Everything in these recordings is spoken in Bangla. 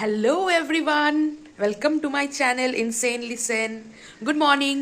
Hello everyone, welcome to my channel insane listen. Good morning.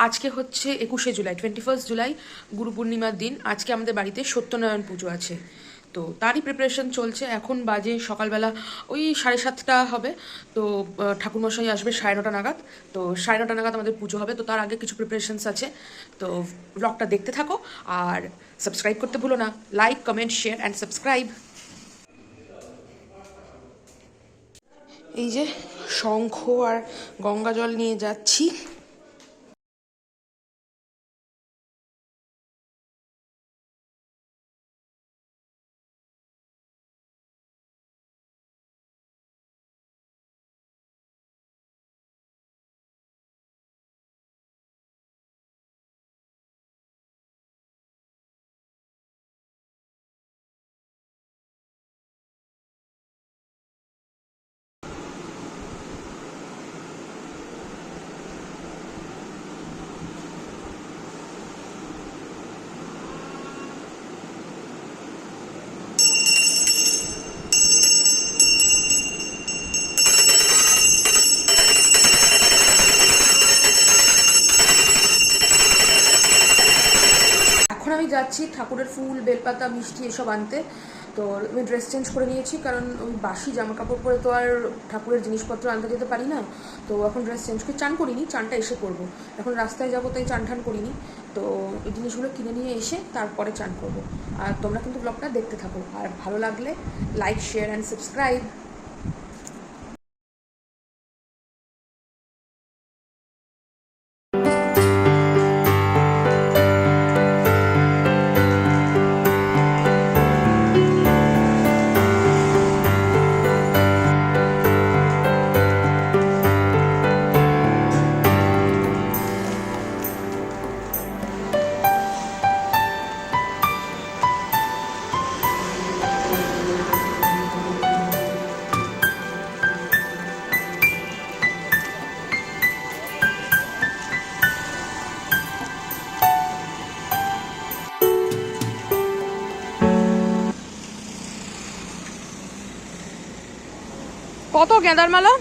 আজকে হচ্ছে 21শে জুলাই, 21 জুলাই, গুরু পূর্ণিমার দিন। আজকে আমাদের বাড়িতে সত্যনারায়ণ পুজো আছে, তো তারই প্রিপারেশন চলছে। এখন বাজে সকালবেলা ওই 7:30 হবে। তো ঠাকুরমশাই আসবে 9:30 নাগাদ। তো 9:30 নাগাদ আমাদের পুজো হবে। তো তার আগে কিছু প্রিপারেশনস আছে, তো ব্লগটা দেখতে থাকো। আর সাবস্ক্রাইব করতে ভুলো না। Like, comment, share and subscribe. এই যে শঙ্খ আর গঙ্গা জল নিয়ে যাচ্ছি। এখন আমি যাচ্ছি ঠাকুরের ফুল, বেলপাতা, মিষ্টি এসব আনতে। তো আমি ড্রেস চেঞ্জ করে নিয়েছি, কারণ ওই বাসি জামা কাপড় পরে তো আর ঠাকুরের জিনিসপত্র আনতে যেতে পারি না। তো এখন ড্রেস চেঞ্জ করে, চান করিনি, চানটা এসে করবো। এখন রাস্তায় যাবো, তাই চান ঠান করিনি। তো এই জিনিসগুলো কিনে নিয়ে এসে তারপরে চান করবো। আর তোমরা কিন্তু ব্লগটা দেখতে থাকো, আর ভালো লাগলে লাইক, শেয়ার অ্যান্ড সাবস্ক্রাইব। কত গেঁদার মালা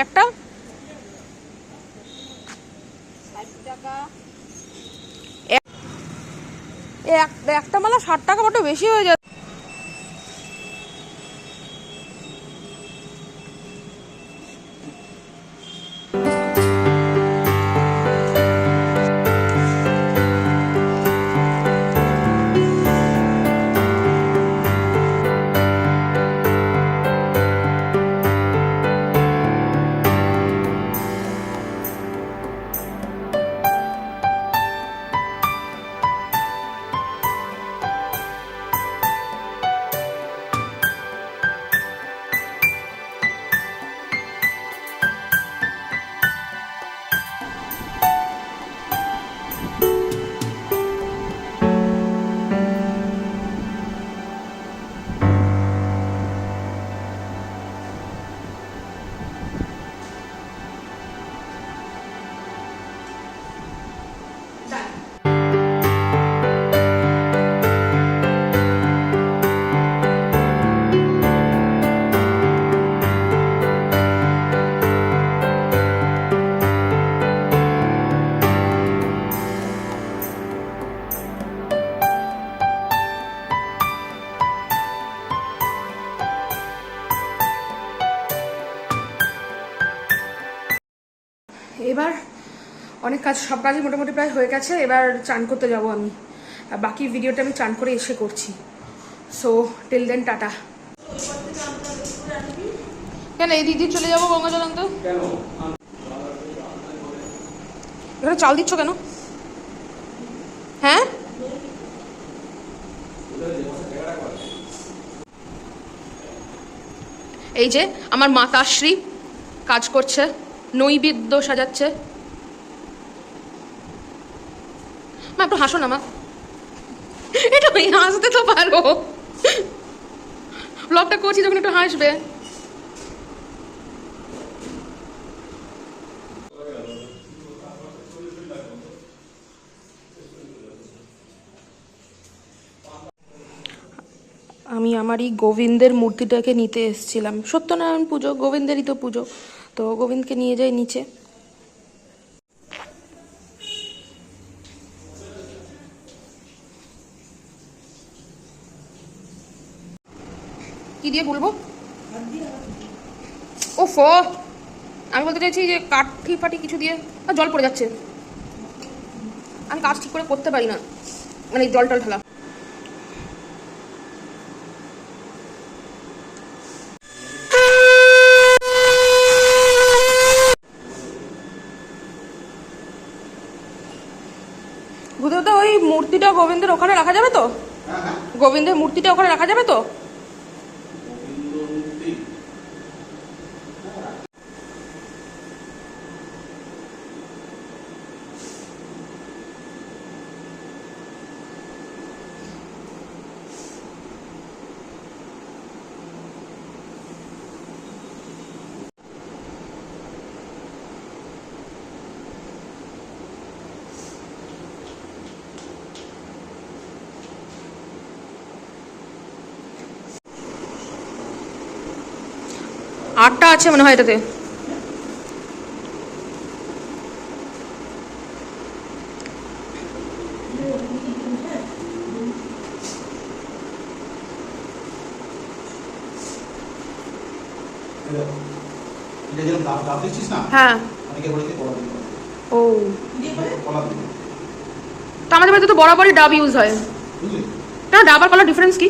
একটা? একটা মালা 60 টাকা, বড় বেশি হয়ে যায়। এবার অনেক কাজ, সব কাজই মোটামুটি প্রায় হয়ে গেছে। এবার চান করতে যাব আমি। বাকি ভিডিওটা আমি চান করে এসে করছি। So till then, tata. কেন এই দিদি চলে যাবো গঙ্গা জল আনতে? এখানে চাল দিচ্ছ কেন? হ্যাঁ, এই যে আমার মাতাশ্রী কাজ করছে, নৈবেদ্য সাজাচ্ছে। মা একটু হাসো না মা, এটা হাসতে তো পারো, ব্লগটা করছি যখন একটু হাসবে। আমি আমারই গোবিন্দের মূর্তিটাকে নিতে এসেছিলাম। সত্যনারায়ণ পুজো, গোবিন্দেরই তো পুজো, তো গোবিন্দকে নিয়ে যাই নিচে। কি দিয়ে বলবো? ওফো, আমি বলতে চাইছি যে কাঠি ফাটি কিছু দিয়ে, আর জল পড়ে যাচ্ছে, আমি কাজ ঠিক করে করতে পারি না, মানে জল টল ঢালা। ভূদেবতা, ওই মূর্তিটা গোবিন্দের ওখানে রাখা যাবে তো? গোবিন্দের মূর্তিটা ওখানে রাখা যাবে তো? আটটা আছে মনে হয় এটাতে। হ্যাঁ, ও তো আমাদের বাড়িতে তো বরাবরই ডাব ইউজ হয় না। ডাব আর কলার ডিফারেন্স কি?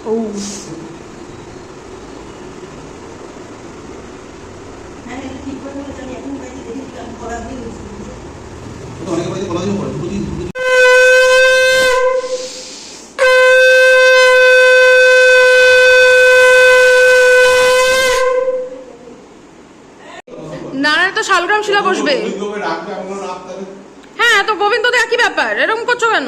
ও নারায়ণ তো শালগ্রাম শিলা বসবে। হ্যাঁ, তো গোবিন্দ তো একই ব্যাপার, এরকম করছো কেন?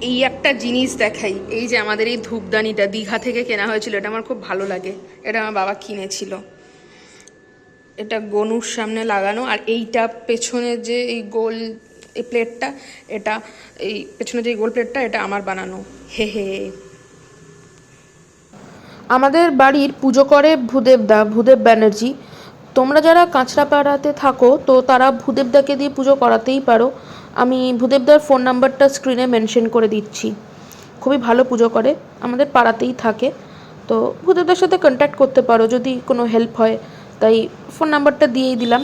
এই একটা জিনিস দেখাই, এই যে আমাদের এই ধূপদানিটা দীঘা থেকে কেনা হয়েছিল, এটা আমার খুব ভালো লাগে, এটা আমার বাবা কিনেছিল। এটা গনুর সামনে লাগানো, আর এইটা পেছনে যে এই গোল এই প্লেটটা, এটা এই পেছনে যে গোল প্লেটটা, এটা আমার বানানো। হে হে। আমাদের বাড়ির পুজো করে ভূদেবদা, ভূদেব ব্যানার্জি। তোমরা যারা কাঁচরাপাড়াতে থাকো তো তারা ভূদেবদাকে দিয়ে পুজো করাতেই পারো। আমি ভূদেবদার ফোন নাম্বারটা স্ক্রিনে মেনশন করে দিচ্ছি। খুবই ভালো পুজো করে, আমাদের পাড়াতেই থাকে। তো ভূদেবদার সাথে কন্ট্যাক্ট করতে পারো যদি কোনো হেল্প হয়, তাই ফোন নাম্বারটা দিয়েই দিলাম।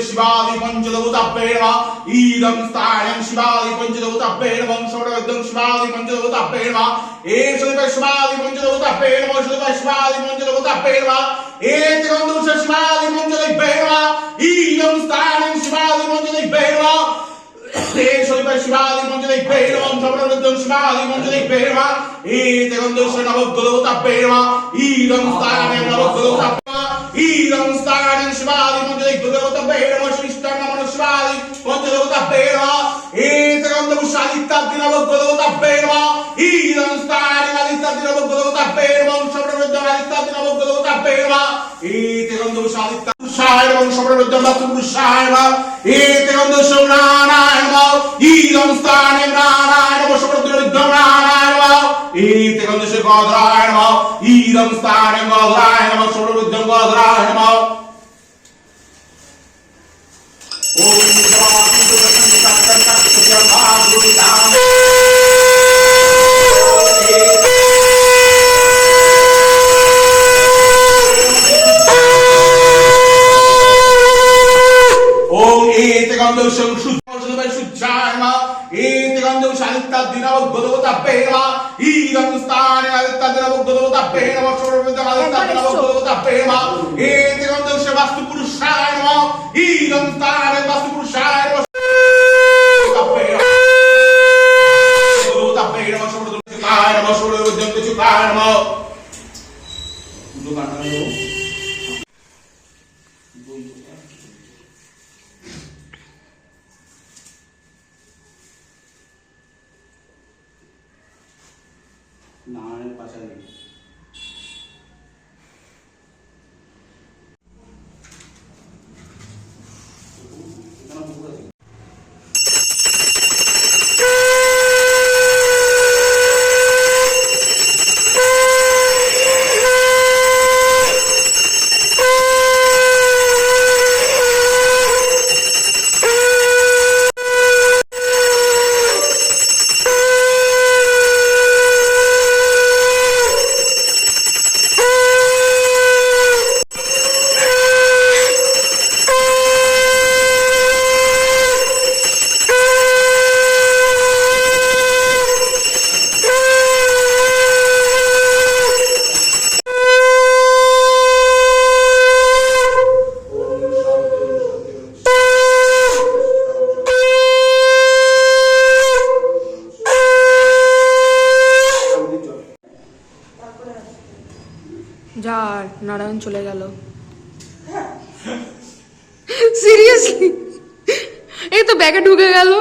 शिवादि पंचदेवताभ्ये नमः ईदं स्थानं शिवादि पंचदेवताभ्ये नमः षोडशं शिवादि पंचदेवताभ्ये नमः एषः शिवादि पंचदेवताभ्ये नमः षोडशं शिवादि पंचदेवताभ्ये नमः एतकं शिवादि पंचदेवताभ्ये नमः ईदं स्थानं शिवादि पंचदेवताभ्ये नमः एषः शिवादि पंचदेवताभ्ये नमः षोडशं शिवादि पंचदेवताभ्ये नमः एतकं नवदेवताभ्ये नमः ईदं स्थानं नवदेवताभ्ये ईदं स्थानं शिवादि पंचदेवताभ्ये नमः श्रीष्ठं नमः शिवादि पंचदेवताभ्ये नमः एतकं शादित्यादि नवदेवताभ्ये नमः ईदं स्थानं आदित्यादि नवदेवताभ्ये नमः षोडशं आदित्यादि नवदेवताभ्ये नमः एतकं शादित्याय नमः षोडशं वास्तुपुरुषाय नमः एतकं नारायण नमः ईदं स्थानं नारायण नमः षोडशं नारायण नमः एतकं गोधराय नमः ईदं स्थानं गोधराय नमः षोडशं गोधराय नमः ओम नमः ओम एतकं शुद्धाय नमः एतकं शादित्यादि नवदेवताभ्ये नमः ईदं स्थानं आदित्यादि नवदेवताभ्ये नमः षोडशं आदित्यादि नवदेवताभ्ये नमः एतकं वास्तुपुरुषाय नमः ईदं स्थानं वास्तुपुरुषाय नमः নারায়ণ চলে গেল। সিরিয়াসলি এই তো ব্যাগে ঢুকে গেল।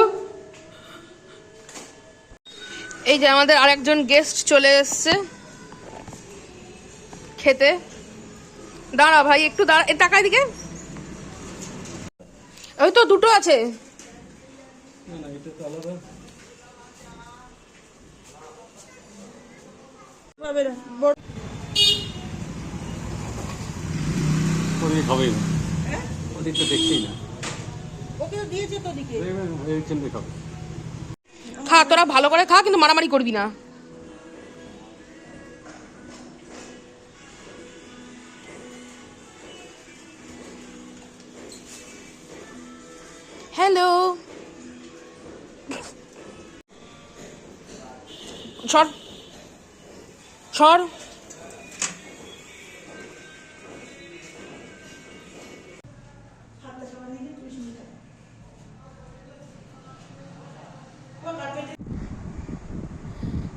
এই যে আমাদের আরেকজন গেস্ট চলে এসছে খেতে। দাঁড়া ভাই একটু দাঁড়া, এ টাকা দিকে। ওই তো দুটো আছে। খা, তোরা ভালো করে খা, কিন্তু মারামারি করবি না। হ্যালো, সর সর।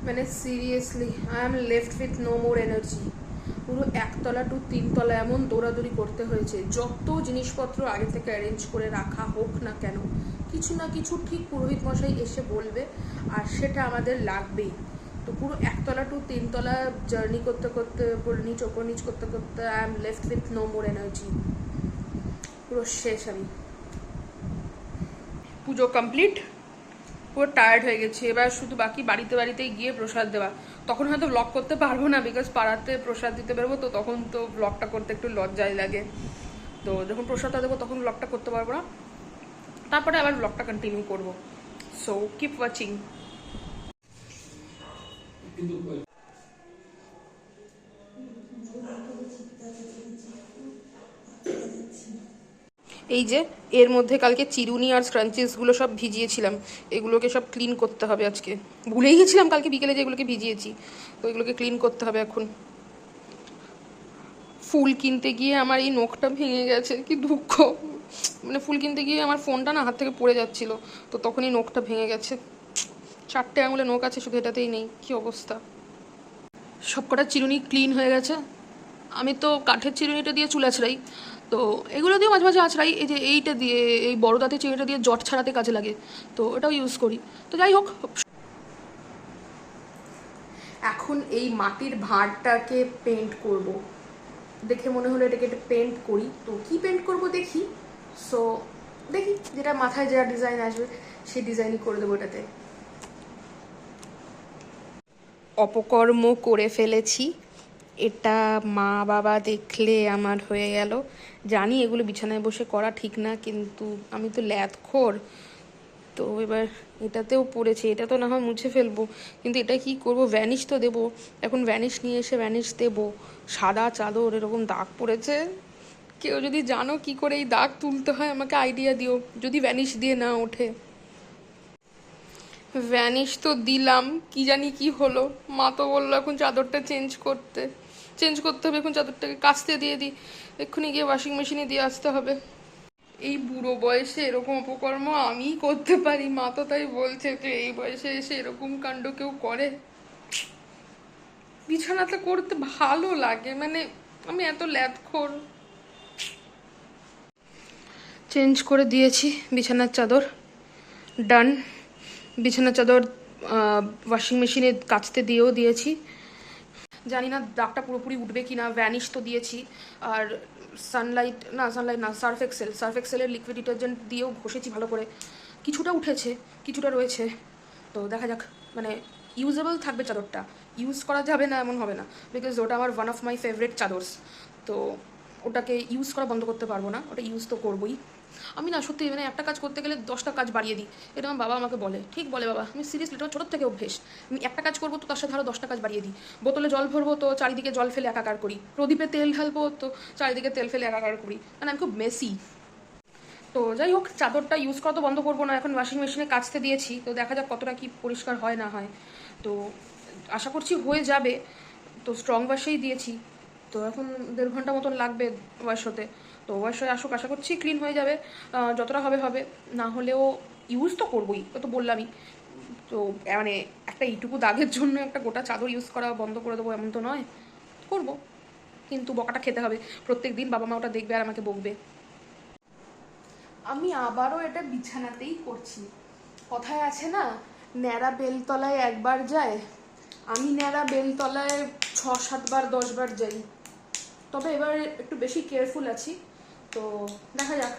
মানে seriously I am left with no more energy. পুরো একতলা টু তিনতলা এমন দৌড়াদৌড়ি করতে হয়েছে। যত জিনিসপত্র আগে থেকে অ্যারেঞ্জ করে রাখা হোক না কেন, কিছু না কিছু ঠিক পুরোহিত মশাই এসে বলবে, আর সেটা আমাদের লাগবেই। তো পুরো একতলা টু তিনতলা জার্নি করতে করতে, উপর নিচ করতে করতে I am left with no more energy. পুরো শেষ আমি। পুজো কমপ্লিট, পুরো টায়ার্ড হয়ে গেছি। এবার শুধু বাকি বাড়িতে গিয়ে প্রসাদ দেওয়া। তখন হয়তো ব্লগ করতে পারবো না, বিকজ পাড়াতে প্রসাদ দিতে পারবো, তো তখন তো ব্লগটা করতে একটু লজ্জাই লাগে। তো যখন প্রসাদটা দেবো তখন ব্লগটা করতে পারবো না, তারপরে আবার ব্লগটা কন্টিনিউ করবো। So keep watching. এই যে এর মধ্যে কালকে চিরুনি আর স্ক্রাঞ্চিসগুলো সব ভিজিয়েছিলাম, এগুলোকে সব ক্লিন করতে হবে আজকে। ভুলেই গেছিলাম কালকে বিকেলে যে এগুলোকে ভিজিয়েছি, তো এগুলোকে ক্লিন করতে হবে এখন। ফুল কিনতে গিয়ে আমার এই নখটা ভেঙে গেছে, কি দুঃখ। মানে ফুল কিনতে গিয়ে আমার ফোনটা না হাত থেকে পড়ে যাচ্ছিল, তো তখনই নখটা ভেঙে গেছে। 4টে আঙুলে নখ আছে, শুধু এটাতেই নেই, কি অবস্থা। সবকটা চিরুনি ক্লিন হয়ে গেছে। আমি তো কাঠের চিরুনিটা দিয়ে চুল আঁচড়াই, তো এগুলো দিয়েও মাঝে মাঝে আঁচড়াই। এই যে এইটা দিয়ে, এই বড় দাঁতের চিরুনিটা দিয়ে জট ছাড়াতে কাজে লাগে, তো এটাও ইউজ করি। তো যাই হোক, এখন এই মাটির ভাঁড়টাকে পেন্ট করব। দেখে মনে হলো এটাকে একটা পেন্ট করি, তো কি পেন্ট করব দেখি। সো দেখি, যেটা মাথায় যা ডিজাইন আসবে সেই ডিজাইনই করে দেবো এটাতে। অপকর্ম করে ফেলেছি, এটা মা বাবা দেখলে আমার হয়ে গেল। জানি এগুলো বিছানায় বসে করা ঠিক না, কিন্তু আমি তো ল্যাদখোর। তো এবার এটাতেও পড়েছে, এটা তো না হয় মুছে ফেলবো, কিন্তু এটা কি করব, ভ্যানিশ তো দেবো। এখন ভ্যানিশ নিয়ে এসে ভ্যানিশ দেবো, সাদা চাদর এরকম দাগ পড়েছে। কেউ যদি জানো কি করে এই দাগ তুলতে হয় আমাকে আইডিয়া দিও, যদি ভ্যানিশ দিয়ে না ওঠে। ভ্যানিশ তো দিলাম, কি জানি কি হলো। মা তো বললো এখন চাদরটা চেঞ্জ করতে হবে। এখন চাদরটাকে কাচতে দিয়ে দিই, এক্ষুনি গিয়ে ওয়াশিং মেশিনে দিয়ে আসতে হবে। এই বুড়ো বয়সে এরকম অপকর্ম আমিই করতে পারি, মা তো তাই বলছে যে এই বয়সে এসে এরকম কাণ্ড কেউ করে। বিছানাতে করতে ভালো লাগে, মানে আমি এত ল্যাদখোর। চেঞ্জ করে দিয়েছি বিছানার চাদর, ডান। বিছানার চাদর ওয়াশিং মেশিনে কাচতে দিয়েও দিয়েছি। জানি না দাগটা পুরোপুরি উঠবে কি না। ভ্যানিশ তো দিয়েছি, আর সানলাইট না, সার্ফ এক্সেলের লিকুইড ডিটারজেন্ট দিয়েও ঘষেছি ভালো করে। কিছুটা উঠেছে, কিছুটা রয়েছে, তো দেখা যাক। মানে ইউজেবল থাকবে চাদরটা, ইউজ করা যাবে না এমন হবে না, বিকজ ওটা আমার ওয়ান অফ মাই ফেভারিট চাদরস। তো ওটাকে ইউজ করা বন্ধ করতে পারবো না, ওটা ইউজ তো করবোই। আমি না সত্যি, মানে একটা কাজ করতে গেলে 10টা কাজ বাড়িয়ে দিই, এটা আমার বাবা আমাকে বলে। ঠিক বলে বাবা, আমি সিরিয়াসলি, এটা ছোটোর থেকে অভ্যেস। আমি একটা কাজ করবো তো তার সাথে আরও 10টা কাজ বাড়িয়ে দিই। বোতলে জল ভরবো তো চারিদিকে জল ফেলে একাকার করি, প্রদীপে তেল ঢালবো তো চারিদিকে তেল ফেলে একাকার করি, মানে আমি খুব মেসি। তো যাই হোক, চাদরটা ইউজ করা তো বন্ধ করবো না, এখন ওয়াশিং মেশিনে কাচতে দিয়েছি, তো দেখা যাক কতটা কি পরিষ্কার হয় না হয়। তো আশা করছি হয়ে যাবে, তো স্ট্রং ওয়াশেই দিয়েছি। তো এখন 1.5 ঘন্টা মতন লাগবে ওয়াশ হতে। তো ওয়াশ হয়ে আসুক, আশা করছি ক্লিন হয়ে যাবে। যতটা হবে, না হলেও ইউজ তো করবোই, ও তো বললামই। তো মানে একটা এইটুকু দাগের জন্য একটা গোটা চাদর ইউজ করা বন্ধ করে দেবো এমন তো নয়, করবো। কিন্তু বকাটা খেতে হবে প্রত্যেক দিন, বাবা মা ওটা দেখবে আর আমাকে বকবে। আমি আবারও এটা বিছানাতেই করছি। কথায় আছে না, ন্যাড়া বেলতলায় একবার যায়, আমি ন্যাড়া বেলতলায় 6-7 বার 10 বার যাই। তবে এবার একটু বেশি কেয়ারফুল আছি, তো দেখা যাক।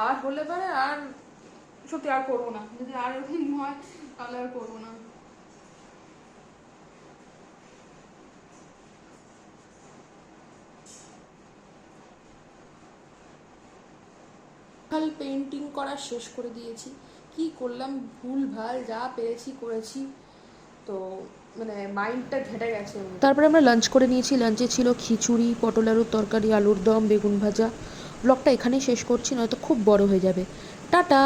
আর হলে পরে আর সত্যি আর করবো না, যদি আর এরকম হয় তাহলে আর করবো না। কাল পেন্টিং করা শেষ করে দিয়েছি, কি করলাম ভুল ভাল যা পেরেছি করেছি, তো মানে মাইন্ডটা ঘেটে গেছে। তারপরে আমরা লাঞ্চ করে নিয়েছি। লাঞ্চে ছিল খিচুড়ি, পটল আলুর তরকারি, আলুর দম, বেগুন ভাজা। ব্লগটা এখানেই শেষ করছি, নয়তো খুব বড় হয়ে যাবে। টাটা।